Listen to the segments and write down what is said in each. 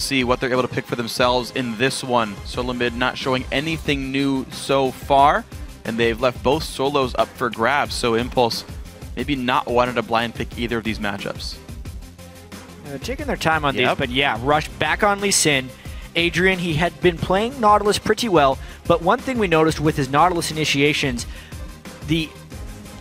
see what they're able to pick for themselves in this one. Solomid not showing anything new so far, and they've left both solos up for grabs, so Impulse maybe not wanted to blind pick either of these matchups. Taking their time on these, but yeah, Rush back on Lee Sin. Adrian, he had been playing Nautilus pretty well, but one thing we noticed with his Nautilus initiations, the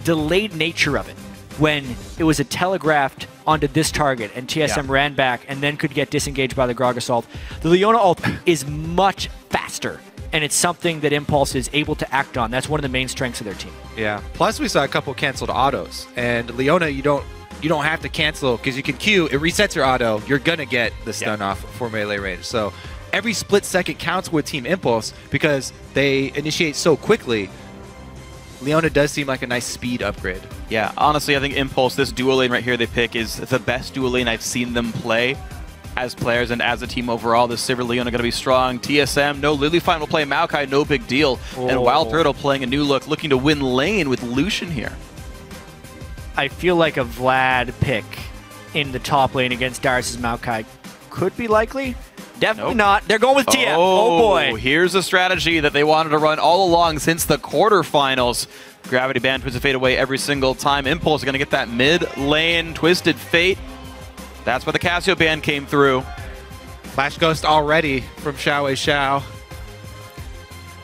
delayed nature of it. When it was a telegraphed onto this target and TSM ran back and then could get disengaged by the Grog Assault, the Leona ult is much faster, and it's something that Impulse is able to act on. That's one of the main strengths of their team. Yeah, plus we saw a couple canceled autos, and Leona, you don't have to cancel because you can Q, it resets your auto, you're gonna get the stun off for melee range. So every split second counts with Team Impulse because they initiate so quickly. Leona does seem like a nice speed upgrade. Yeah, honestly, I think Impulse, this duo lane right here they pick, is the best duo lane I've seen them play as players and as a team overall. The Sivir Leona going to be strong. TSM, no Lilyfine will play Maokai, no big deal. And Wild Turtle playing a new look, looking to win lane with Lucian here. I feel like a Vlad pick in the top lane against Darius' Maokai could be likely. Definitely not. They're going with TF. Oh boy. Here's a strategy that they wanted to run all along since the quarterfinals. Gravity Band, Twisted Fate away every single time. Impulse is going to get that mid lane Twisted Fate. That's where the Casio Band came through. Flash Ghost already from Xiao.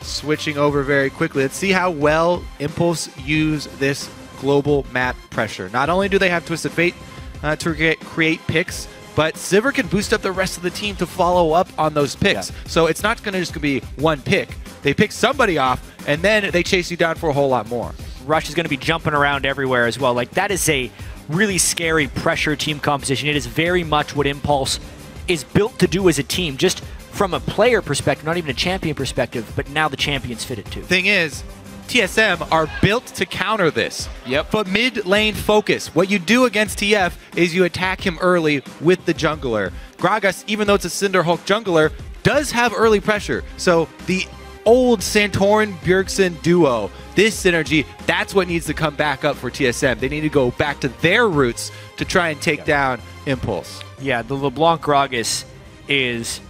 Switching over very quickly. Let's see how well Impulse use this global map pressure. Not only do they have Twisted Fate to create picks, but Sivir can boost up the rest of the team to follow up on those picks. Yeah. So it's not going to just be one pick. They pick somebody off, and then they chase you down for a whole lot more. Rush is going to be jumping around everywhere as well. Like, that is a really scary pressure team composition. It is very much what Impulse is built to do as a team, just from a player perspective, not even a champion perspective, but now the champions fit it too. Thing is, TSM are built to counter this. Yep. But mid lane focus. What you do against TF is you attack him early with the jungler. Gragas, even though it's a Cinder Hulk jungler, does have early pressure. So the old Santorin-Bjergsen duo, this synergy, that's what needs to come back up for TSM. They need to go back to their roots to try and take down Impulse. Yeah, the LeBlanc Gragas is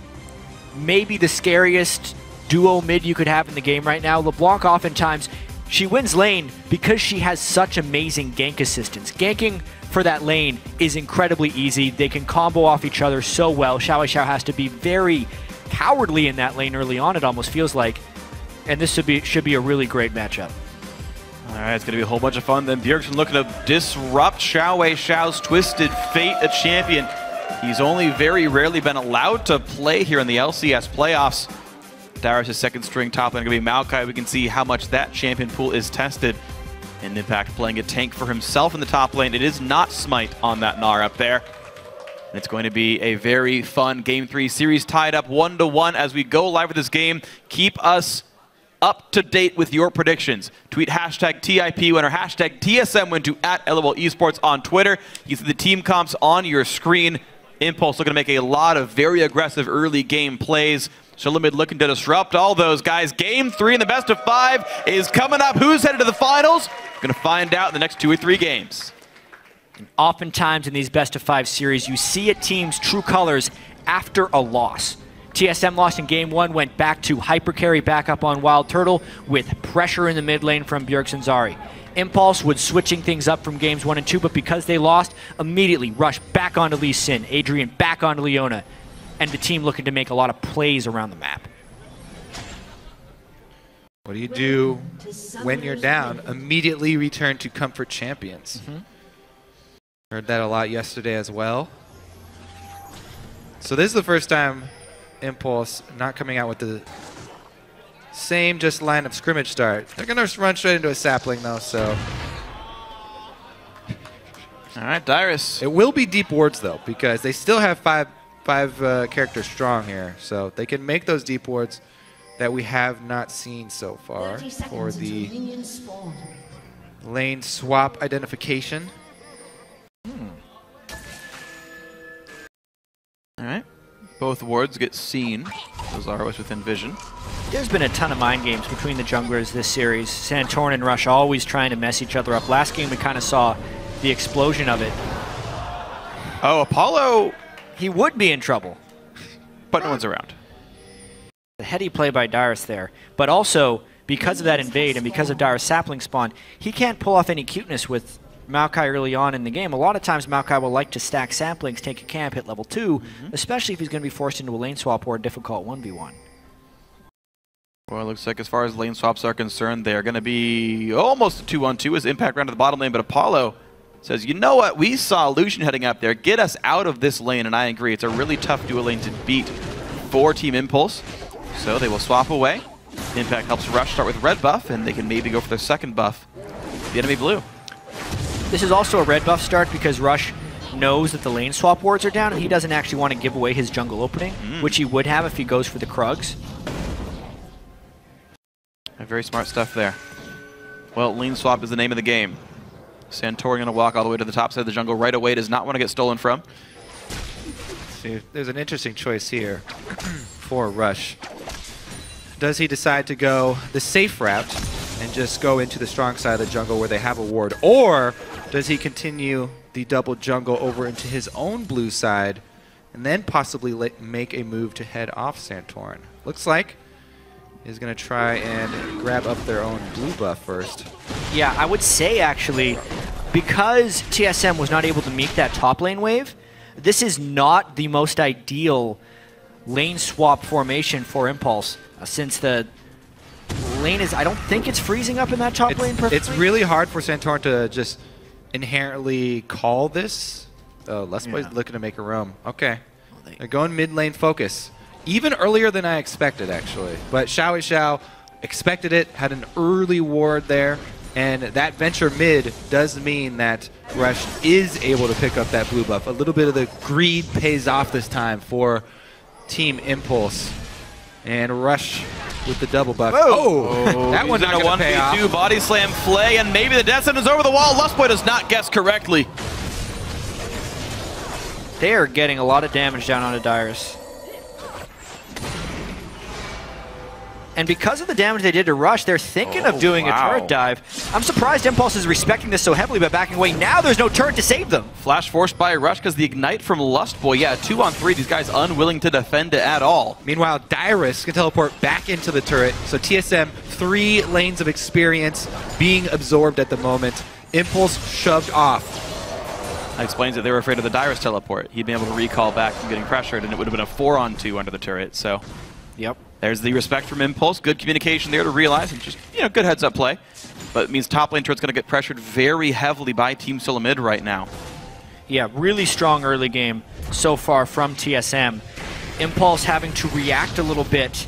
maybe the scariest duo mid you could have in the game right now. LeBlanc oftentimes, she wins lane because she has such amazing gank assistance. Ganking for that lane is incredibly easy. They can combo off each other so well. Xiao has to be very cowardly in that lane early on, it almost feels like. And this should be a really great matchup. All right, it's going to be a whole bunch of fun. Then Bjergsen looking to disrupt Xiao's Twisted Fate, a champion. He's only very rarely been allowed to play here in the LCS playoffs. Darius' second string top lane going to be Maokai. We can see how much that champion pool is tested. And Impact playing a tank for himself in the top lane. It is not Smite on that Gnar up there. And it's going to be a very fun Game 3 series tied up 1-1 as we go live with this game. Keep us up to date with your predictions. Tweet hashtag TIP winner, hashtag TSM win to @LOL Esports on Twitter. You see the team comps on your screen. Impulse looking to make a lot of very aggressive early game plays. Solomid looking to disrupt all those guys. Game 3 in the best of 5 is coming up. Who's headed to the finals? We're going to find out in the next 2 or 3 games. Oftentimes in these best of 5 series, you see a team's true colors after a loss. TSM lost in Game 1, went back to hyper carry back up on Wild Turtle with pressure in the mid lane from Bjergsen Zari. Impulse was switching things up from Games 1 and 2, but because they lost, immediately rushed back onto Lee Sin, Adrian back onto Leona, and the team looking to make a lot of plays around the map. What do you do when you're down? Immediately return to Comfort Champions. Heard that a lot yesterday as well. So this is the first time Impulse not coming out with the same just line of scrimmage start. They're going to run straight into a sapling though, so. All right, Darius. It will be deep wards though, because they still have five characters strong here. So they can make those deep wards that we have not seen so far for the lane swap identification. All right. Both wards get seen. Those are always within vision. There's been a ton of mind games between the junglers this series. Santorin and Rush always trying to mess each other up. Last game we kind of saw the explosion of it. Oh, Apollo. He would be in trouble. but no one's around. The heady play by Dyrus there, but also because of that invade and because of Dyrus' sapling spawn, he can't pull off any cuteness with Maokai early on in the game. A lot of times Maokai will like to stack saplings, take a camp, hit level 2, especially if he's going to be forced into a lane swap or a difficult 1v1. Well, it looks like as far as lane swaps are concerned, they're going to be almost a 2-on-2 as Impact ran to the bottom lane, but Apollo says, you know what, we saw Lucian heading up there, get us out of this lane, and I agree, it's a really tough dual lane to beat for Team Impulse. So they will swap away. Impact helps Rush start with red buff, and they can maybe go for their second buff, the enemy blue. This is also a red buff start because Rush knows that the lane swap wards are down, and he doesn't actually want to give away his jungle opening, which he would have if he goes for the Krugs. Very smart stuff there. Well, lane swap is the name of the game. Santorin going to walk all the way to the top side of the jungle right away. Does not want to get stolen from. See, there's an interesting choice here for Rush. Does he decide to go the safe route and just go into the strong side of the jungle where they have a ward? Or does he continue the double jungle over into his own blue side and then possibly make a move to head off Santorin? Looks like is going to try and grab up their own blue buff first. Yeah, I would say actually, because TSM was not able to meet that top lane wave, this is not the most ideal lane swap formation for Impulse, since the lane is, I don't think it's freezing up in that top lane perfectly. It's really hard for Santorin to just inherently call this. Oh, Lustboy's looking to make a roam. Okay. They're going mid lane focus. Even earlier than I expected, actually. But Xiao expected it, had an early ward there, and that venture mid does mean that Rush is able to pick up that blue buff. A little bit of the greed pays off this time for Team Impulse. And Rush with the double buff. Oh, that one's not going to pay off. Body slam Flay, and maybe the death sentence over the wall. Lustboy does not guess correctly. They are getting a lot of damage down onto Dyrus. And because of the damage they did to Rush, they're thinking of doing a turret dive. I'm surprised Impulse is respecting this so heavily by backing away. Now there's no turret to save them. Flash forced by Rush because the ignite from Lustboy. Yeah, 2-on-3. These guys unwilling to defend it at all. Meanwhile, Dyrus can teleport back into the turret. So TSM, 3 lanes of experience being absorbed at the moment. Impulse shoved off. That explains that they were afraid of the Dyrus teleport. He'd been able to recall back from getting pressured, and it would have been a 4-on-2 under the turret. So, yep. There's the respect from Impulse. Good communication there to realize, and just, you know, good heads-up play. But it means top lane turret's going to get pressured very heavily by Team Solomid right now. Yeah, really strong early game so far from TSM. Impulse having to react a little bit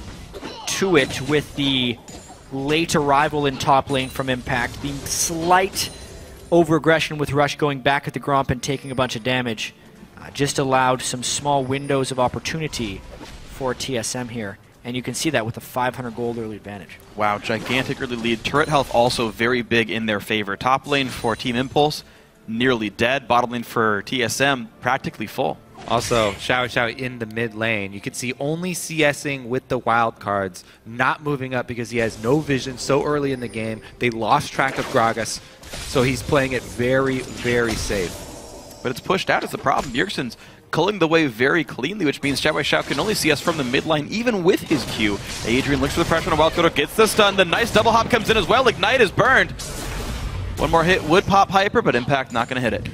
to it with the late arrival in top lane from Impact. The slight over-aggression with Rush going back at the Gromp and taking a bunch of damage just allowed some small windows of opportunity for TSM here. And you can see that with a 500 gold early advantage. Wow, gigantic early lead. Turret health also very big in their favor. Top lane for Team Impulse, nearly dead. Bottom lane for TSM, practically full. Also, Xiao in the mid lane. You can see only CSing with the wild cards, not moving up because he has no vision so early in the game. They lost track of Gragas, so he's playing it very, very safe. But it's pushed out as the problem. Bjergsen's culling the way very cleanly, which means Xiao can only see us from the mid lane, even with his Q. Adrian looks for the pressure on a Wildcard, gets the stun. The nice double hop comes in as well. Ignite is burned. One more hit would pop Hyper, but Impact not going to hit it.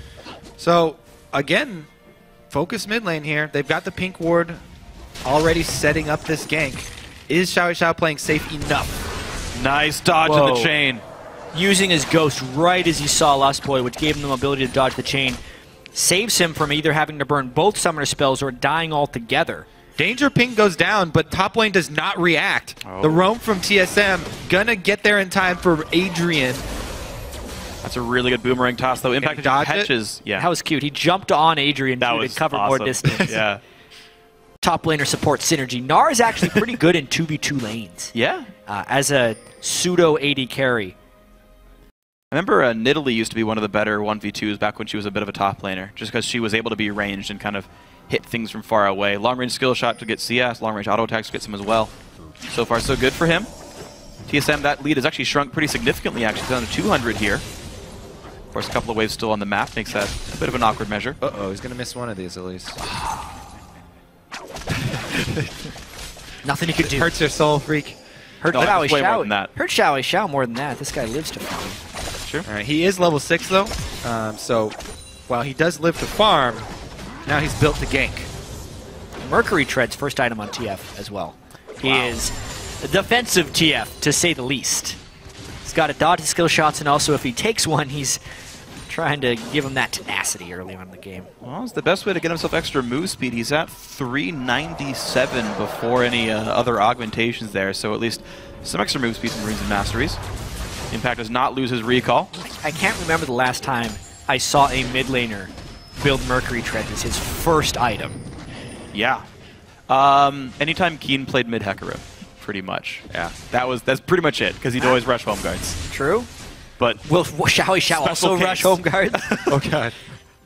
So, again, focus mid lane here. They've got the pink ward already setting up this gank. Is Xiao playing safe enough? Nice dodge in the chain. Using his ghost right as he saw Lustboy, which gave him the ability to dodge the chain. Saves him from either having to burn both summoner spells or dying altogether. Danger ping goes down, but top lane does not react. The roam from TSM gonna get there in time for Adrian. That's a really good boomerang toss, though. Impact catches. Yeah, that was cute. He jumped on Adrian to cover more distance. Yeah. Top laner support synergy. Gnar is actually pretty good in 2v2 lanes. Yeah. As a pseudo AD carry. I remember Nidalee used to be one of the better 1v2s back when she was a bit of a top laner, just because she was able to be ranged and kind of hit things from far away. Long range skill shot to get CS, long range auto attacks gets him as well. So far, so good for him. TSM, that lead has actually shrunk pretty significantly, actually, down to 200 here. Of course, a couple of waves still on the map makes that a bit of an awkward measure. Uh-oh, he's going to miss one of these at least. Nothing he could do. Hurts your soul, freak. Hurt No, Xiao it's way more than that. Hurt Xiao more than that. This guy lives to farm. Sure. All right, he is level 6 though, so while he does live to farm, now he's built to gank. Mercury Tread's first item on TF as well. He is a defensive TF, to say the least. He's got to dodge his skill shots, and also if he takes one, he's trying to give him that tenacity early on in the game. Well, it's the best way to get himself extra move speed. He's at 397 before any other augmentations there, so at least some extra move speed from Runes and Masteries. Impact does not lose his recall. I can't remember the last time I saw a mid laner build Mercury Tread as his first item. Yeah. Anytime Keen played mid Hecarim, pretty much. Yeah. That's pretty much it, because he'd always rush home guards. True. But will Xiao also rush home guards? Oh god.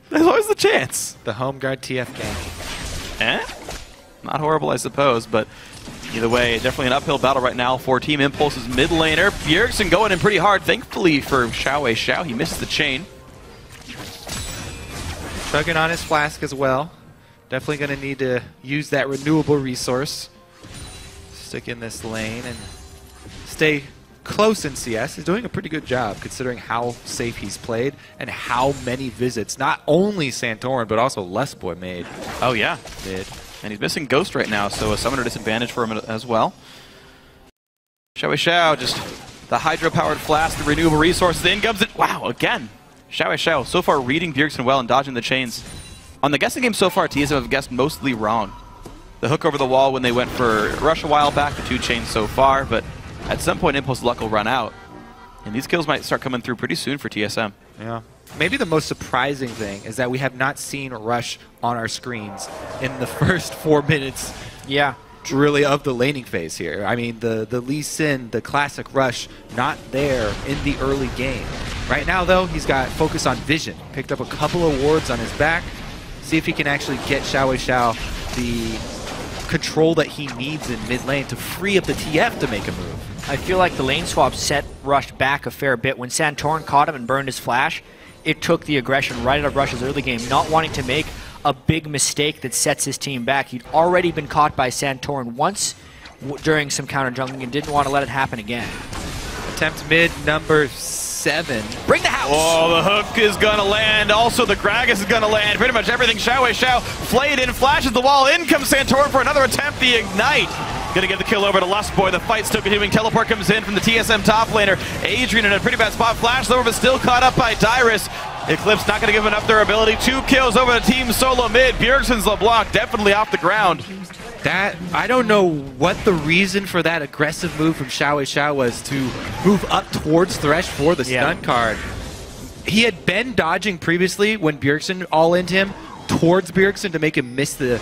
There's always the chance. The home guard TF gank. Not horrible, I suppose, but either way, definitely an uphill battle right now for Team Impulse's mid laner. Bjergsen going in pretty hard, thankfully for Xiao. He misses the chain. Chugging on his flask as well. Definitely going to need to use that renewable resource. Stick in this lane and stay close in CS. He's doing a pretty good job considering how safe he's played and how many visits not only Santorin but also Lustboy made. Oh yeah. Did. And he's missing Ghost right now, so a summoner disadvantage for him as well. Xiao, just the hydro-powered flask, the renewable resources, in comes it. Wow, again. Xiao so far reading Bjergsen well and dodging the chains. On the guessing game so far, TSM have guessed mostly wrong. The hook over the wall when they went for Rush a while back, the 2 chains so far, but at some point Impulse luck will run out. And these kills might start coming through pretty soon for TSM. Yeah. Maybe the most surprising thing is that we have not seen Rush on our screens in the first 4 minutes. Yeah. Really of the laning phase here. I mean, the Lee Sin, the classic Rush, not there in the early game. Right now, though, he's got focus on vision. Picked up a couple of wards on his back. See if he can actually get Xiao the control that he needs in mid lane to free up the TF to make a move. I feel like the lane swap set Rush back a fair bit. When Santorin caught him and burned his flash, it took the aggression right out of Rush's early game, not wanting to make a big mistake that sets his team back. He'd already been caught by Santorin once during some counter jungling and didn't want to let it happen again. Attempt mid number 7. Bring the house! Oh, the hook is going to land. Also, the Gragas is going to land. Pretty much everything. Xiao flayed in, flashes the wall. In comes Santorin for another attempt. The Ignite. Going to get the kill over to Lustboy. The fight's still continuing. Teleport comes in from the TSM top laner. Adrian in a pretty bad spot. Flashed over, but still caught up by Dyrus. Eclipse not going to give enough durability. 2 kills over to Team Solomid. Bjergsen's LeBlanc definitely off the ground. I don't know what the reason for that aggressive move from Xiao was to move up towards Thresh for the stun card. He had been dodging previously when Bjergsen all-in'd him towards Bjergsen to make him miss the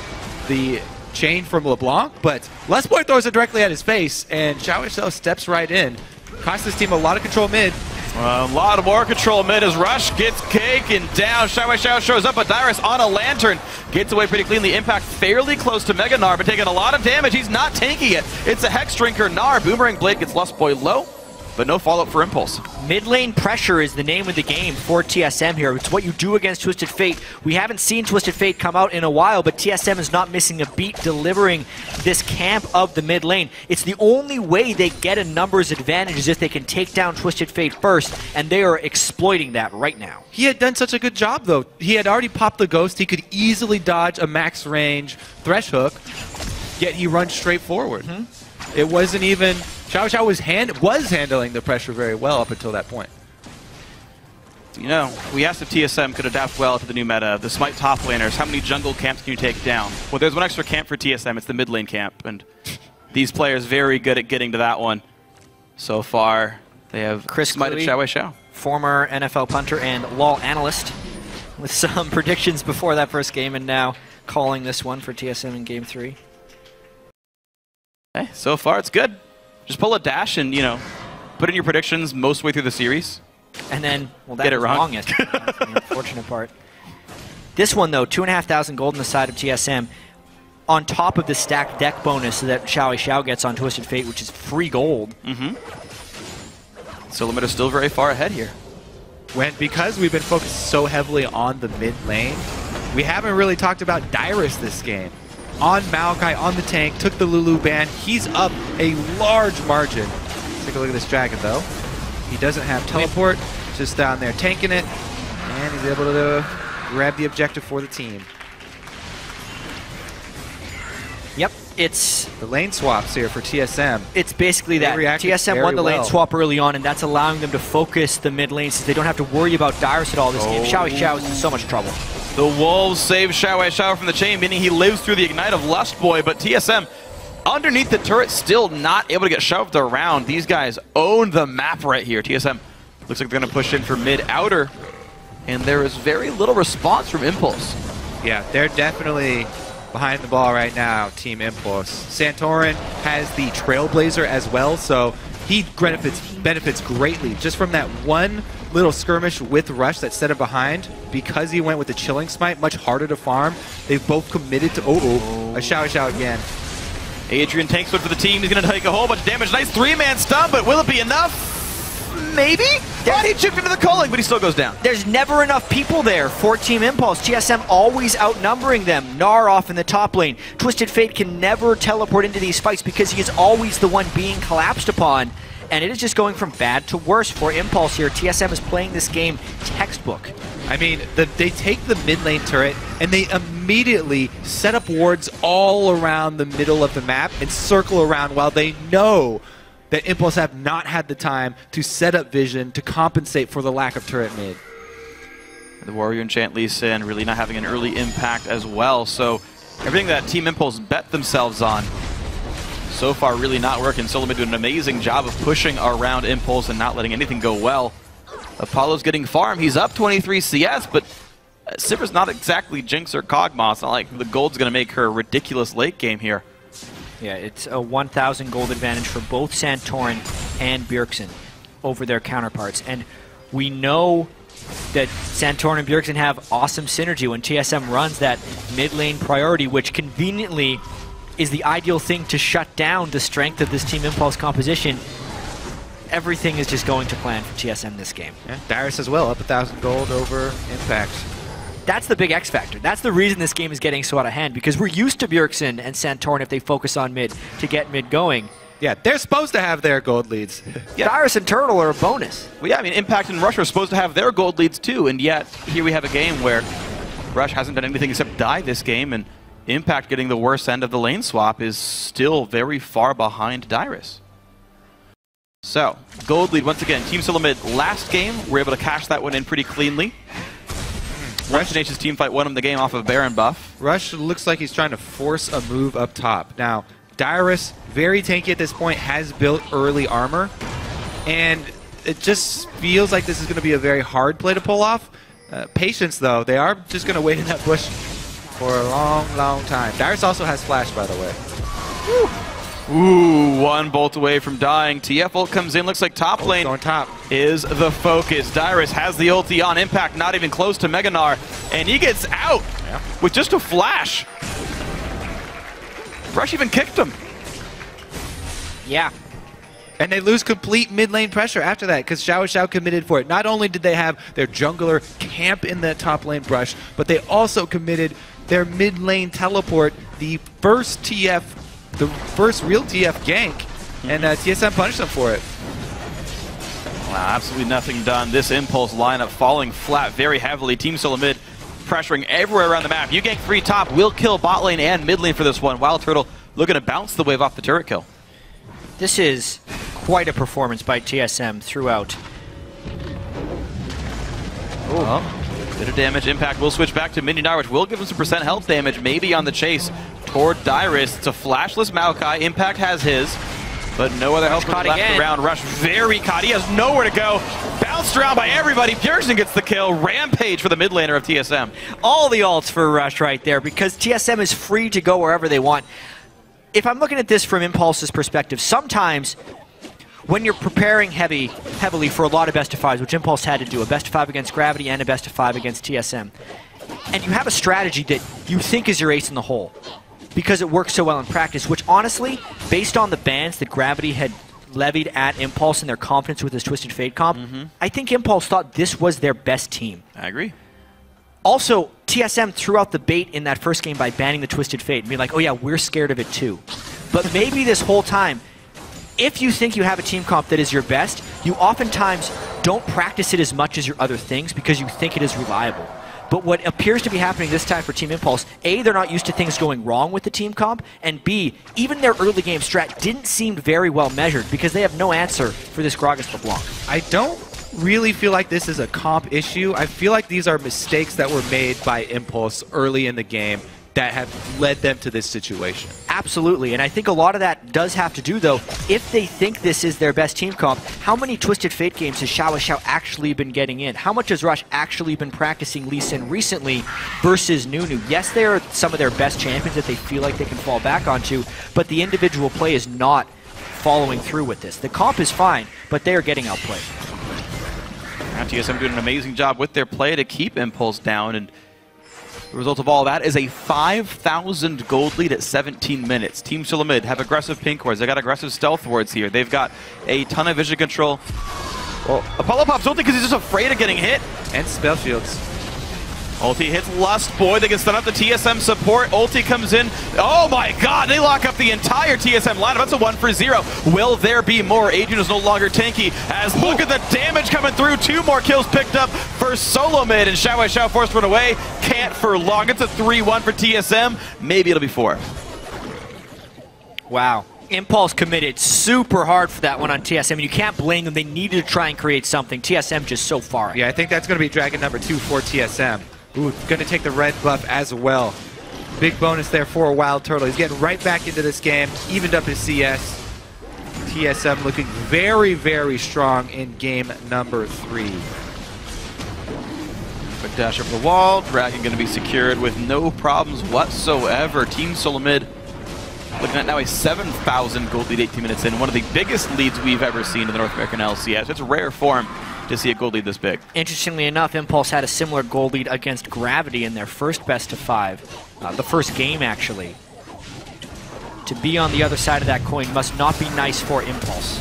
chain from LeBlanc, but Lustboy throws it directly at his face, and Xiao steps right in. Costs his team a lot of control mid. A lot of more control mid as Rush gets taken down. Xiao shows up, but Dyrus on a lantern gets away pretty cleanly. Impact fairly close to Mega Gnar, but taking a lot of damage. He's not tanking it. It's a Hex Drinker Gnar. Boomerang Blade gets Lustboy low, but no follow-up for Impulse. Mid lane pressure is the name of the game for TSM here. It's what you do against Twisted Fate. We haven't seen Twisted Fate come out in a while, but TSM is not missing a beat delivering this camp of the mid lane. It's the only way they get a numbers advantage is if they can take down Twisted Fate first, and they are exploiting that right now. He had done such a good job, though. He had already popped the Ghost. He could easily dodge a max range Thresh hook, yet he runs straight forward. It wasn't even... Xiao was handling the pressure very well up until that point. You know, we asked if TSM could adapt well to the new meta, the Smite top laners. How many jungle camps can you take down? Well, there's one extra camp for TSM. It's the mid lane camp, and these players very good at getting to that one. So far, they have smited Xiao. Former NFL punter and LoL analyst with some predictions before that first game, and now calling this one for TSM in Game 3. Hey, so far it's good. Just pull a dash and, you know, put in your predictions most way through the series. And then, well, that get it was wrong. Longest. That's the unfortunate part. This one, though, 2,500 gold on the side of TSM, on top of the stacked deck bonus that Xiao gets on Twisted Fate, which is free gold. Solomid is still very far ahead here. Because we've been focused so heavily on the mid lane, we haven't really talked about Dyrus this game. on Maokai, on the tank, took the Lulu ban. He's up a large margin. Let's take a look at this Dragon, though. He doesn't have teleport, just down there tanking it, and he's able to grab the objective for the team. Yep, it's the lane swaps here for TSM. It's basically that. TSM won the lane swap early on, and that's allowing them to focus the mid lane since they don't have to worry about Dyrus at all this game. Xiao is in so much trouble. The Wolves save Xiao from the chain, meaning he lives through the Ignite of Lust Boy, but TSM underneath the turret still not able to get shoved around. These guys own the map right here. TSM looks like they're going to push in for mid-outer, and there is very little response from Impulse. Yeah, they're definitely behind the ball right now, Team Impulse. Santorin has the Trailblazer as well, so he benefits greatly just from that one little skirmish with Rush that set him behind. Because he went with the Chilling Smite, much harder to farm. They've both committed to... a Xiao again. Adrian tanks one for the team. He's going to take a whole bunch of damage. Nice three-man stun, but will it be enough? Maybe? He chipped into the culling, but he still goes down. There's never enough people there for Team Impulse. TSM always outnumbering them. Gnar off in the top lane. Twisted Fate can never teleport into these fights because he is always the one being collapsed upon. And it is just going from bad to worse for Impulse here. TSM is playing this game textbook. I mean, they take the mid lane turret and they immediately set up wards all around the middle of the map and circle around while they know that Impulse have not had the time to set up vision to compensate for the lack of turret mid. The Warrior Enchant Lee Sin really not having an early impact as well, so everything that Team Impulse bet themselves on so far really not working. Solomid doing an amazing job of pushing around Impulse and not letting anything go well. Apollo's getting farm. He's up 23 CS, but Sivir's not exactly Jinx or Kog'Maw. It's not like the gold's going to make her a ridiculous late game here. Yeah, it's a 1,000 gold advantage for both Santorin and Bjergsen over their counterparts. And we know that Santorin and Bjergsen have awesome synergy when TSM runs that mid lane priority, which conveniently is the ideal thing to shut down the strength of this Team Impulse composition. Everything is just going to plan for TSM this game. Yeah, Dyrus as well, up 1,000 gold over Impact. That's the big X factor. That's the reason this game is getting so out of hand, because we're used to Bjergsen and Santorin if they focus on mid to get mid going. Yeah, they're supposed to have their gold leads. Yeah. Dyrus and Turtle are a bonus. Well, yeah, I mean, Impact and Rush are supposed to have their gold leads too, and yet here we have a game where Rush hasn't done anything except die this game, and Impact getting the worst end of the lane swap is still very far behind Dyrus. So, gold lead once again. Team Solomid last game, were able to cash that one in pretty cleanly. Rush Nation's team fight won him the game off of Baron buff. Rush looks like he's trying to force a move up top. Now, Dyrus, very tanky at this point, has built early armor, and it just feels like this is going to be a very hard play to pull off. Patience, though. They are just going to wait in that bush for a long time. Dyrus also has flash, by the way. Woo. Ooh, one bolt away from dying. TF ult comes in. Looks like top lane going top is the focus. Dyrus has the ulti on. Impact not even close to Mega Gnar, and he gets out with just a flash. Rush even kicked him. Yeah. And they lose complete mid lane pressure after that because Xiao committed for it. Not only did they have their jungler camp in the top lane brush, but they also committed their mid lane teleport, the first real TF gank, and TSM punished them for it. Wow, absolutely nothing done. This Impulse lineup falling flat very heavily. Team Solomid pressuring everywhere around the map. You gank free top, will kill bot lane and mid lane for this one. Wild Turtle looking to bounce the wave off the turret kill. This is quite a performance by TSM throughout. Bit of damage. Impact will switch back to Mininar, which will give him some % health damage, maybe on the chase toward Dyrus. It's a flashless Maokai. Impact has his, but no other help left around. Rush very caught. He has nowhere to go. Bounced around by everybody. Bjergsen gets the kill. Rampage for the mid laner of TSM. All the ults for Rush right there, because TSM is free to go wherever they want. If I'm looking at this from Impulse's perspective, sometimes when you're preparing heavily for a lot of best of fives, which Impulse had to do, a best of 5 against Gravity and a best of 5 against TSM, and you have a strategy that you think is your ace in the hole because it works so well in practice, which honestly, based on the bans that Gravity had levied at Impulse and their confidence with his Twisted Fate comp, I think Impulse thought this was their best team. I agree. Also, TSM threw out the bait in that first game by banning the Twisted Fate and being like, oh yeah, we're scared of it too. But maybe this whole time, if you think you have a team comp that is your best, you oftentimes don't practice it as much as your other things because you think it is reliable. But what appears to be happening this time for Team Impulse, A, they're not used to things going wrong with the team comp, and B, even their early game strat didn't seem very well measured because they have no answer for this Gragas LeBlanc. I don't really feel like this is a comp issue. I feel like these are mistakes that were made by Impulse early in the game that have led them to this situation. Absolutely, and I think a lot of that does have to do, though, if they think this is their best team comp, how many Twisted Fate games has Xiao actually been getting in? How much has Rush actually been practicing Lee Sin recently versus Nunu? Yes, they are some of their best champions that they feel like they can fall back onto, but the individual play is not following through with this. The comp is fine, but they are getting outplayed. Now TSM doing an amazing job with their play to keep Impulse down, and the result of all that is a 5,000 gold lead at 17 minutes. Team Solomid have aggressive pink wards. They got aggressive stealth wards here. They've got a ton of vision control. Well, Apollo pops ulti because he's just afraid of getting hit. And spell shields. Ulti hits Lust Boy. They can stun up the TSM support. Ulti comes in. Oh my god, they lock up the entire TSM lineup. That's a 1-for-0. Will there be more? Adrian is no longer tanky. As look at the damage coming through. 2 more kills picked up for Solomid. And Xiao forced to run away. Can't for long. It's a 3-1 for TSM. Maybe it'll be 4. Wow. Impulse committed super hard for that one on TSM, and you can't blame them. They needed to try and create something. TSM just so far ahead. Yeah, I think that's going to be Dragon number 2 for TSM. Ooh, going to take the red buff as well. Big bonus there for Wild Turtle. He's getting right back into this game, evened up his CS. TSM looking very, very strong in game number 3. Quick dash over the wall. Dragon going to be secured with no problems whatsoever. Team Solomid looking at now a 7,000 gold lead 18 minutes in. One of the biggest leads we've ever seen in the North American LCS. It's a rare form to see a gold lead this big. Interestingly enough, Impulse had a similar gold lead against Gravity in their first best-of-5. The first game, actually. To be on the other side of that coin must not be nice for Impulse.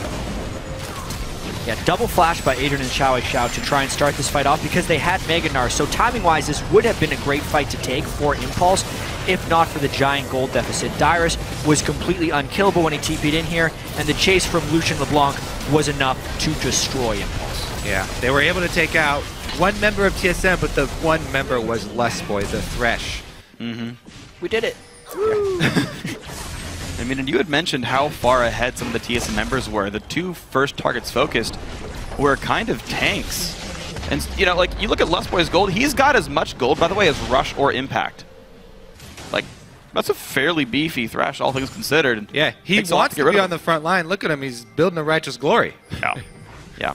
Yeah, double flash by Adrian and Xiao to try and start this fight off because they had Mega Gnar. So timing-wise, this would have been a great fight to take for Impulse, if not for the giant gold deficit. Dyrus was completely unkillable when he TP'd in here, and the chase from Lucian LeBlanc was enough to destroy Impulse. Yeah, they were able to take out one member of TSM, but the one member was Lust Boy, the Thresh. We did it. Yeah. I mean, and you had mentioned how far ahead some of the TSM members were. The 2 first targets focused were kind of tanks. And, you know, like, you look at Lust Boy's gold, he's got as much gold, by the way, as Rush or Impact. Like, that's a fairly beefy Thresh, all things considered. Yeah, he wants to be on the front line. Look at him, he's building a righteous glory. Yeah. Yeah.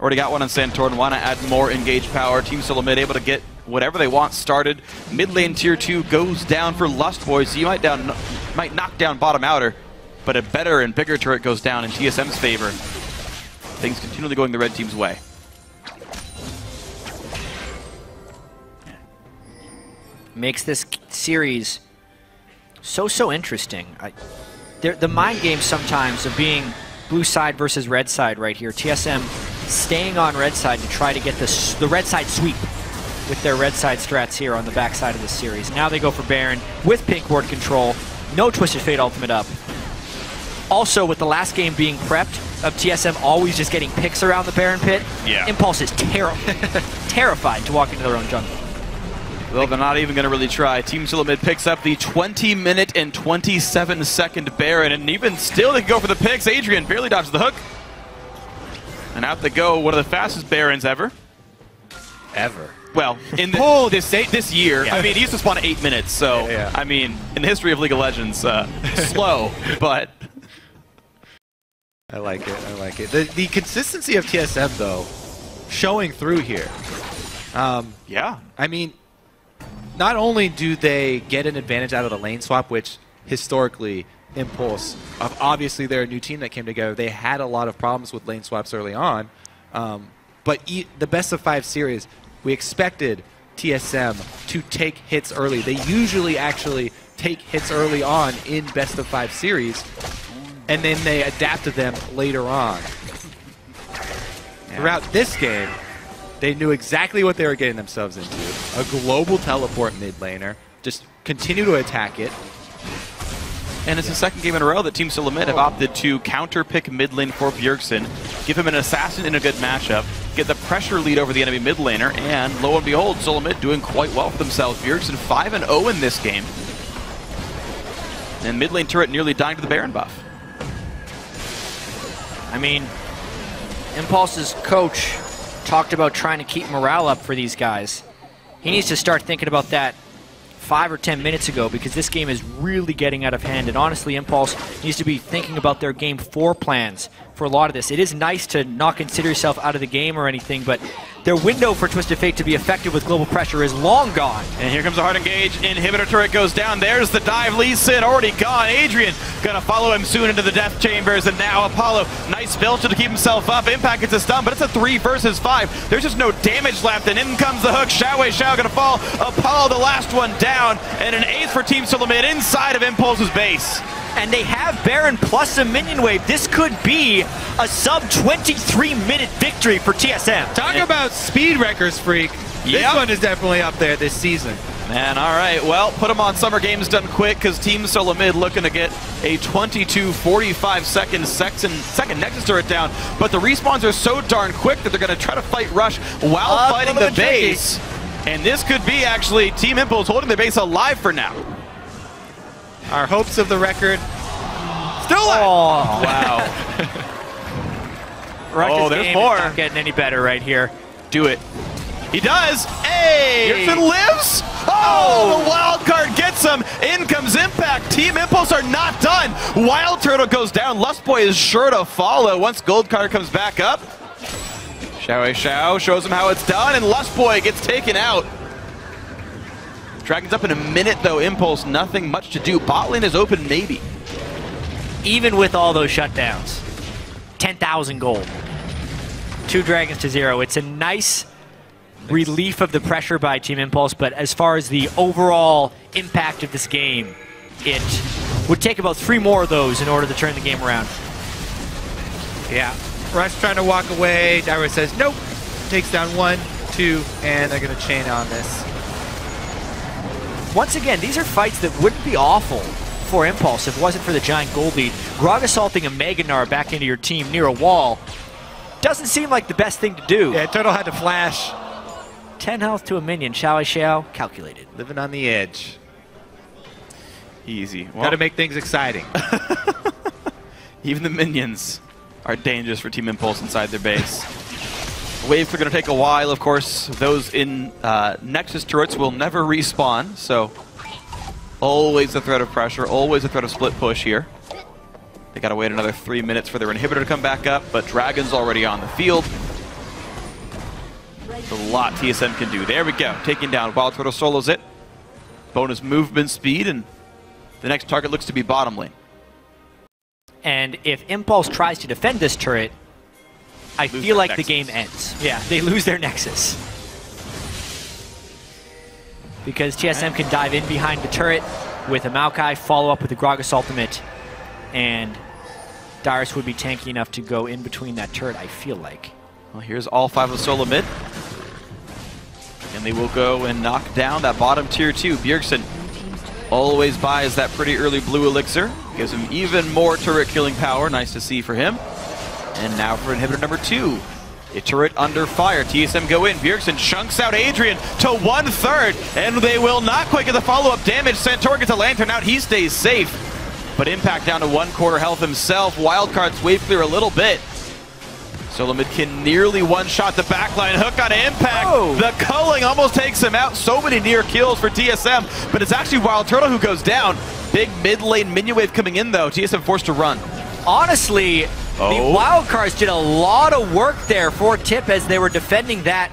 Already got one on Santorin. Want to add more engage power. Team Solomid able to get whatever they want started. Mid lane tier 2 goes down for Lust Boy, so you might knock down bottom outer, but a better and bigger turret goes down in TSM's favor. Things continually going the red team's way. Makes this series so interesting. The mind games sometimes of being blue side versus red side right here. TSM staying on red side to try to get the red side sweep with their red side strats here on the back side of this series. Now they go for Baron with pink ward control. No Twisted Fate ultimate up. Also, with the last game being prepped of TSM always just getting picks around the Baron pit, yeah. Impulse is terrified to walk into their own jungle. Well, they're not even going to really try. Team Solomid picks up the 20-minute and 27-second Baron, and even still they can go for the picks. Adrian barely dodges the hook. And out they go, one of the fastest Barons ever. Well, in the, this year, yeah. I mean, he used to spawn 8 minutes, so, yeah. I mean, in the history of League of Legends, slow, but... I like it, I like it. The consistency of TSM, though, showing through here. Yeah. I mean, not only do they get an advantage out of the lane swap, which historically Impulse, obviously they're a new team that came together, they had a lot of problems with lane swaps early on, but the best of 5 series, we expected TSM to take hits early. They usually actually take hits early on in best of 5 series, and then they adapt to them later on. Yeah. Throughout this game, they knew exactly what they were getting themselves into. a global teleport mid laner. Just continue to attack it. And it's the second game in a row that Team Solomid have opted to counter pick mid lane for Bjergsen, give him an assassin in a good matchup, get the pressure lead over the enemy mid laner, and lo and behold, Solomid doing quite well for themselves. Bjergsen 5-0 in this game. And mid lane turret nearly dying to the Baron buff. I mean, Impulse's coach talked about trying to keep morale up for these guys. He needs to start thinking about that 5 or 10 minutes ago, because this game is really getting out of hand. And honestly, Impulse needs to be thinking about their Game 4 plans for a lot of this. It is nice to not consider yourself out of the game or anything, but their window for Twisted Fate to be effective with global pressure is long gone. And here comes a hard engage. Inhibitor turret goes down. There's the dive. Lee Sin already gone. Adrian gonna follow him soon into the death chambers. And now Apollo, nice filter to keep himself up. Impact gets a stun, but it's a 3 versus 5. There's just no damage left. And in comes the hook. Xiao gonna fall. Apollo, the last one down. And an ace for Team Solomid inside of Impulse's base. And they have Baron plus a minion wave. This could be a sub 23-minute victory for TSM. Talk about speed wreckers, Freak. This one is definitely up there this season. Man, all right. Well, put them on Summer Games done quick, because Team Solomid looking to get a 22-45 second Nexus turret down. But the respawns are so darn quick that they're going to try to fight Rush while fighting the base. And this could be actually Team Impulse holding the base alive for now. Our hopes of the record still alive. Oh, wow. Rush's there's game more. is not getting any better right here. Do it. He does. Hey! Bjergsen lives. Oh, the wild card gets him. In comes Impact. Team Impulse are not done. Wild Turtle goes down. Lustboy is sure to follow once Gold Card comes back up. Xiao shows him how it's done, and Lustboy gets taken out. Dragon's up in a minute, though. Impulse, nothing much to do. Bot lane is open, maybe. Even with all those shutdowns, 10,000 gold. 2 Dragons to 0. It's a nice relief of the pressure by Team Impulse, but as far as the overall impact of this game, it would take about 3 more of those in order to turn the game around. Yeah. Rush trying to walk away. Dyra says nope. Takes down 1, 2, and they're going to chain on this. Once again, these are fights that wouldn't be awful for Impulse if it wasn't for the giant gold lead. Grog assaulting a Mega Gnar back into your team near a wall doesn't seem like the best thing to do. Yeah, Turtle had to flash. 10 health to a minion. Xiao, calculated. Living on the edge. Easy. Well, got to make things exciting. Even the minions are dangerous for Team Impulse inside their base. Waves are going to take a while, of course. Those in Nexus turrets will never respawn, so always a threat of pressure, always a threat of split push here. They got to wait another 3 minutes for their inhibitor to come back up, but Dragon's already on the field. There's a lot TSM can do. There we go. Taking down Wild Turtle, solos it. Bonus movement speed, and the next target looks to be bottom lane. And if Impulse tries to defend this turret, I feel like the game ends. Yeah, they lose their Nexus. Because TSM can dive in behind the turret with a Maokai, follow up with the Gragas ultimate, and Darius would be tanky enough to go in between that turret, I feel like. Well, here's all 5 of Solomid. And they will go and knock down that bottom tier 2. Bjergsen always buys that pretty early blue elixir. Gives him even more turret killing power. Nice to see for him. And now for inhibitor number 2. A turret under fire. TSM go in. Bjergsen chunks out Adrian to 1/3. And they will not quite get the follow-up damage. Santor gets a lantern out. He stays safe. But Impact down to 1/4 health himself. Wildcards wave clear a little bit. Solomid can nearly one-shot the backline. Hook on Impact. Oh. The culling almost takes him out. So many near kills for TSM. But it's actually Wild Turtle who goes down. Big mid-lane minion wave coming in, though. TSM forced to run. Honestly, the Wildcards did a lot of work there for Tip as they were defending that.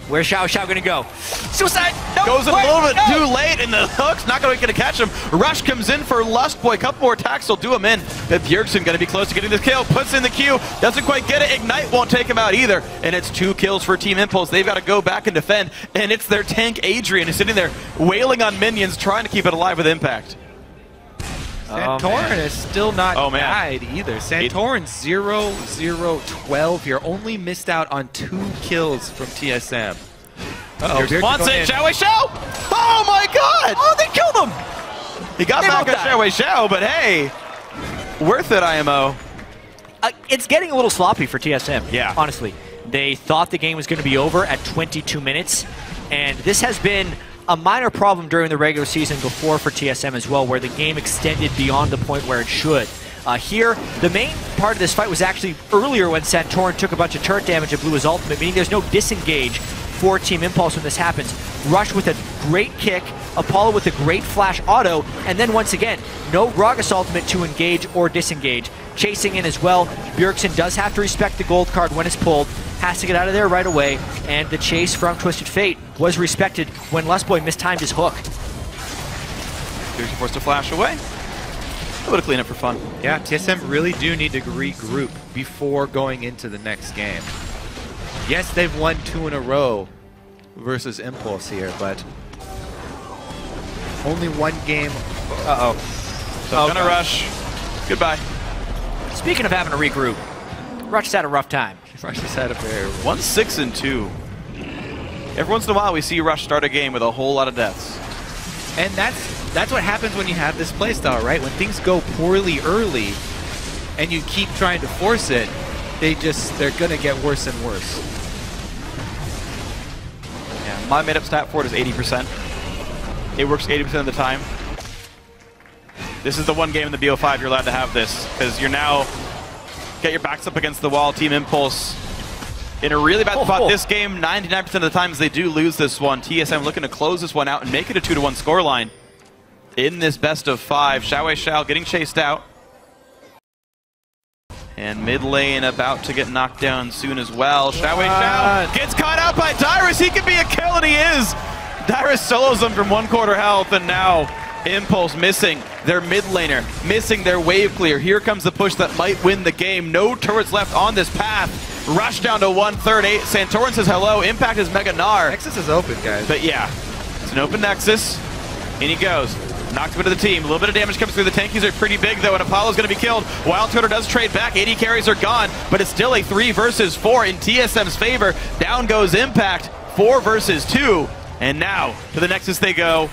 Where's Xiao going to go? Suicide! No, goes a little bit too late, and the hook's not going to catch him. Rush comes in for Lustboy. A couple more attacks will do him in. But Bjergsen going to be close to getting this kill. Puts in the Q. Doesn't quite get it. Ignite won't take him out either. And it's 2 kills for Team Impulse. They've got to go back and defend. And it's their tank, Adrian, who's sitting there wailing on minions, trying to keep it alive with Impact. Santorin is still not died either. Santorin 0-0-12 here. Only missed out on 2 kills from TSM. Uh-oh, wants it, Xiao Wei Xiao! Oh my god! Oh, they killed him! He got back on Xiao Wei Xiao, but hey, worth it, IMO. It's getting a little sloppy for TSM, yeah. Honestly. They thought the game was going to be over at 22 minutes, and this has been a minor problem during the regular season before for TSM as well, where the game extended beyond the point where it should. Here, the main part of this fight was actually earlier when Santorin took a bunch of turret damage and blew his ultimate, meaning there's no disengage for Team Impulse when this happens. Rush with a great kick, Apollo with a great flash auto, and then once again, no Gragas ultimate to engage or disengage. Chasing in as well, Bjergsen does have to respect the gold card when it's pulled, has to get out of there right away, and the chase from Twisted Fate was respected when Lustboy mistimed his hook. Bjergsen forced to flash away. A little cleanup for fun. Yeah, TSM really do need to regroup before going into the next game. Yes, they've won 2 in a row versus Impulse here, but only 1 game. Uh-oh. So gonna rush. Goodbye. Speaking of having to regroup, Rush has had a rough time. Rush has had a very 1-6-2. Every once in a while we see Rush start a game with a whole lot of deaths. And that's what happens when you have this playstyle, right? When things go poorly early and you keep trying to force it, they're gonna get worse and worse. Yeah, my made-up stat for it is 80%. It works 80% of the time. This is the one game in the BO5 you're allowed to have this, because you're now get your backs up against the wall. Team Impulse in a really bad spot. This game, 99% of the times they do lose this one. TSM looking to close this one out and make it a 2-1 scoreline in this best of 5. Xiao Wei Xiao getting chased out. And mid lane about to get knocked down soon as well. Xiao Wei Xiao gets caught out by Dyrus. He could be a kill, and he is. Dyrus solos him from 1/4 health, and now Impulse missing their mid laner, missing their wave clear. Here comes the push that might win the game. No turrets left on this path. Rush down to 1/3. Santorin says hello. Impact is Mega Gnar. Nexus is open, guys. But yeah, it's an open Nexus. In he goes. Knocked him into the team. A little bit of damage comes through. The tankies are pretty big, though, and Apollo's going to be killed. Wild Turtle does trade back. 80 carries are gone, but it's still a 3 versus 4 in TSM's favor. Down goes Impact. 4 versus 2. And now to the Nexus they go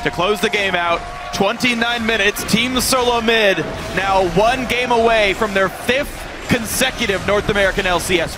to close the game out. 29 minutes. Team Solomid now 1 game away from their 5th consecutive North American LCS